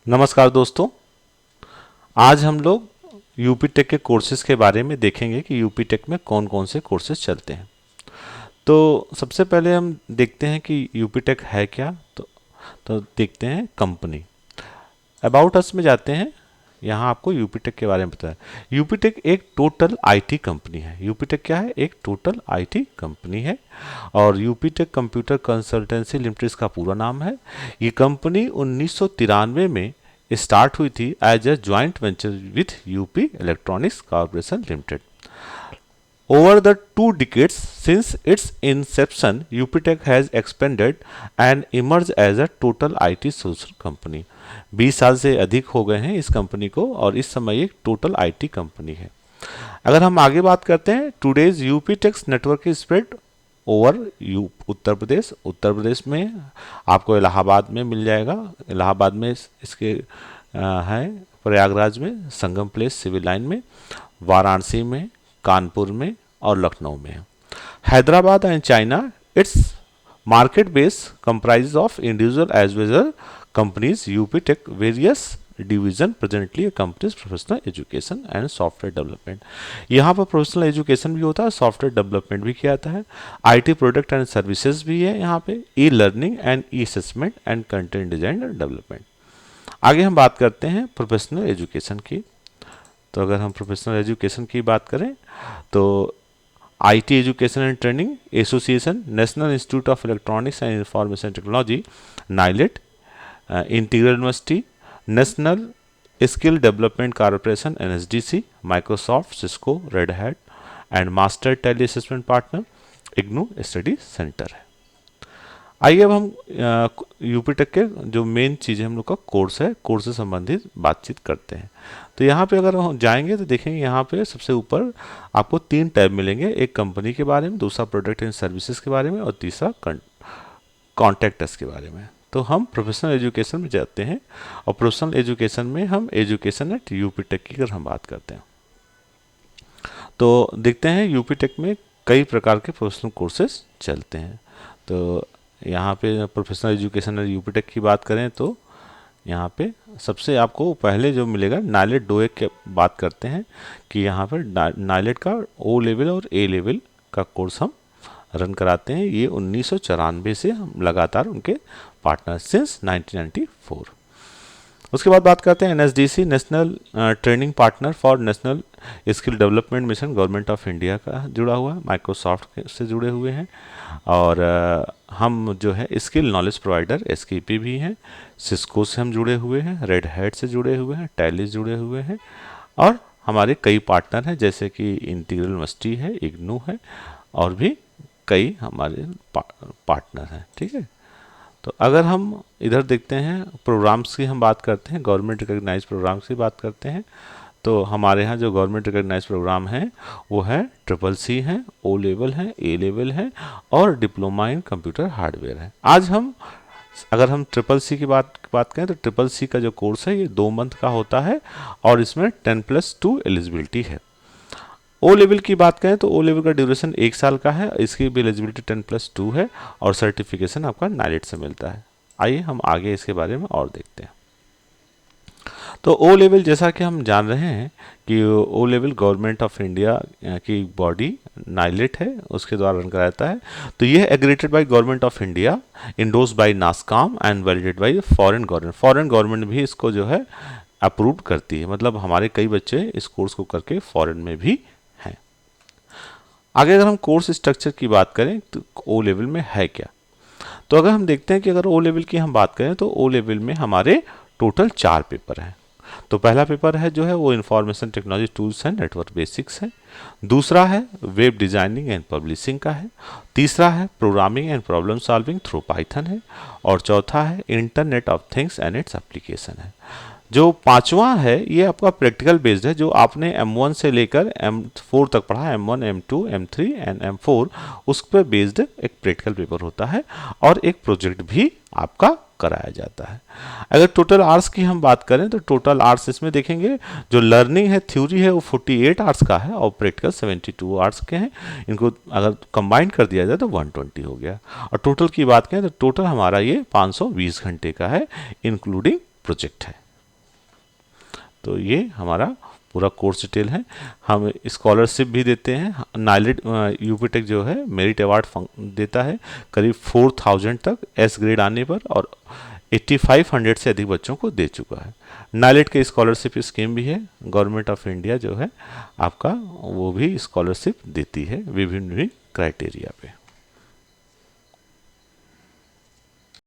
नमस्कार दोस्तों। आज हम लोग यूपी टेक के कोर्सेज के बारे में देखेंगे कि यूपी टेक में कौन कौन से कोर्सेज चलते हैं। तो सबसे पहले हम देखते हैं कि यूपी टेक है क्या। तो देखते हैं कंपनी। अबाउट अस में जाते हैं। यहाँ आपको यूपी टेक के बारे में पता है। यूपी टेक एक टोटल आईटी कंपनी है। यूपी टेक क्या है? एक टोटल आईटी कंपनी है। और UP Tech Computer Consultancy Limited इसका पूरा नाम है। ये कंपनी 1993 में स्टार्ट हुई थी as a joint venture with UP Electronics Corporation Limited. Over the 2 decades since its inception, UPTech has expanded and emerged as a total IT solution company. 20 साल से अधिक हो गए हैं इस कंपनी को और इस समय एक टोटल आईटी कंपनी है। अगर हम आगे बात करते हैं, today's UPTEX network is spread over Uttar Pradesh. Uttar Pradesh में आपको इलाहाबाद में मिल जाएगा। इलाहाबाद में इसके है, प्रयागराज में, संगम प्लेस सिविल लाइन में, वाराणसी में, कानपुर में और लखनऊ में है। Hyderabad and China it's market base comprise of individual as well as companies UP Tech various division presently companies professional education and software development. यहाँ पर प्रोफेशनल एजुकेशन भी होता है, सॉफ्टवेयर डेवलपमेंट भी किया जाता है, आईटी प्रोडक्ट एंड सर्विसेज भी है यहाँ पे, e learning and E assessment and content design and development. आगे हम बात करते हैं प्रोफेशनल एजुकेशन की। तो अगर हम प्रोफेशनल एजुकेशन की बात करें तो IT education and training association, national institute of electronics and information technology NIELIT, integral university, national skill development corporation NSDC, Microsoft, Cisco, red hat and master tally assessment partner IGNOU study centre है। आइए अब हम UP take के जो main चीज़ें हम लोग का कोर्स है, कोर्स से संबंधित बातचीत करते हैं। तो यहाँ पे अगर हम जाएंगे तो देखेंगे यहाँ पे सबसे ऊपर आपको 3 टैब मिलेंगे। एक कंपनी के बारे में, दूसरा प्रोडक्ट एंड सर्विसेज के बारे में और तीसरा कॉन्टैक्ट अस के बारे में। तो हम प्रोफेशनल एजुकेशन में जाते हैं और प्रोफेशनल एजुकेशन में हम एजुकेशन एट यूपी टेक की अगर हम बात करते हैं तो देखते हैं यूपी टेक में कई प्रकार के प्रोफेशनल कोर्सेज चलते हैं। तो यहाँ पे professional education at UP Tech की बात करें तो यहाँ पे सबसे आपको पहले जो मिलेगा नाइलेट डोएक की बात करते हैं कि यहाँ पर नाइलेट का ओ लेवल और ए लेवल का कोर्स हम रन कराते हैं। ये 1994 से हम लगातार उनके पार्टनर सिंस 1994। उसके बाद बात करते हैं NSDC, national training partner for national skill development mission, government of India का जुड़ा हुआ है, माइक्रोसॉफ्ट से जुड़े हुए हैं। और हम जो है स्किल नॉलेज प्रोवाइडर एसकेपी भी हैं, सिस्को से हम जुड़े हुए हैं, रेड हैट से जुड़े हुए हैं, टैली जुड़े हुए हैं और हमारे कई पार्टनर हैं जैसे कि इंटीग्रल यूनिवर्सिटी है, इग्नू है और भी कई हमारे पार्टनर हैं। ठीक है। तो अगर हम इधर देखते हैं प्रोग्राम्स की हम बात करते हैं, गवर्नमेंट रिकॉग्नाइज्ड प्रोग्राम्स की बात करते हैं तो हमारे यहाँ जो गवर्नमेंट रिकॉग्नाइज्ड प्रोग्राम है वो है ट्रिपल-सी है, ओ लेवल है, ए लेवल है और डिप्लोमा इन कंप्यूटर हार्डवेयर है। आज हम अगर हम ट्रिपल-सी की बात करें तो ट्रिपल-सी का जो कोर्स है ये 2 मंथ का होता है और इसमें 10+2 एलिजिबिलिटी है। ओ लेवल की बात करें तो ओ लेवल का ड्यूरेशन 1 साल का है, इसकी भी एलिजिबिलिटी 10+2 है और सर्टिफिकेशन आपका नाइलेट से मिलता है। आइए हम आगे इसके बारे में और देखते हैं। तो ओ लेवल जैसा कि हम जान रहे हैं कि O level government of India की बॉडी नाइलेट है, उसके द्वारा रन कराया जाता है। तो ये aggregated by government of India, endorsed by NASSCOM and validated by foreign government. Foreign government भी इसको जो है अप्रूव करती है, मतलब हमारे कई बच्चे इस कोर्स को करके फॉरेन में भी हैं। आगे अगर हम कोर्स स्ट्रक्चर की बात करें तो ओ लेवल में है क्या, तो अगर हम देखते हैं कि अगर ओ लेवल की हम बात करें तो ओ लेवल में हमारे टोटल 4 पेपर हैं। तो पहला पेपर है जो है वो information technology tools and network basics है, दूसरा है वेब डिजाइनिंग एंड पब्लिशिंग का है, तीसरा है programming and problem solving through Python है और चौथा है internet of things and its application है। जो पांचवा है ये आपका प्रैक्टिकल बेस्ड है, जो आपने M1 से लेकर M4 तक पढ़ा, M1, M2, M3 and M4, उस पर बेस्ड एक प्रैक्टिकल पेपर होता है और एक प्रोजेक्ट भी आपका कराया जाता है। अगर टोटल आवर्स की हम बात करें तो टोटल आवर्स इसमें देखेंगे जो लर्निंग है, थ्योरी है वो 48 आवर्स का है और प्रैक्टिकल 72 आवर्स के हैं। इनको अगर कंबाइन कर दिया जाए तो 120 हो गया। और टोटल की बात करें तो टोटल हमारा ये 520 घंटे का है इंक्लूडिंग प्रोजेक्ट है। तो ये हमारा पूरा कोर्स डिटेल है। हम स्कॉलरशिप भी देते हैं। नाइलेट यूपीटेक जो है मेरिट अवार्ड देता है करीब 4000 तक एस ग्रेड आने पर, और 8500 से अधिक बच्चों को दे चुका है। नाइलेट के स्कॉलरशिप स्कीम भी है, गवर्नमेंट ऑफ इंडिया जो है आपका वो भी स्कॉलरशिप देती है विभिन्न विभिन्न क्राइटेरिया पे।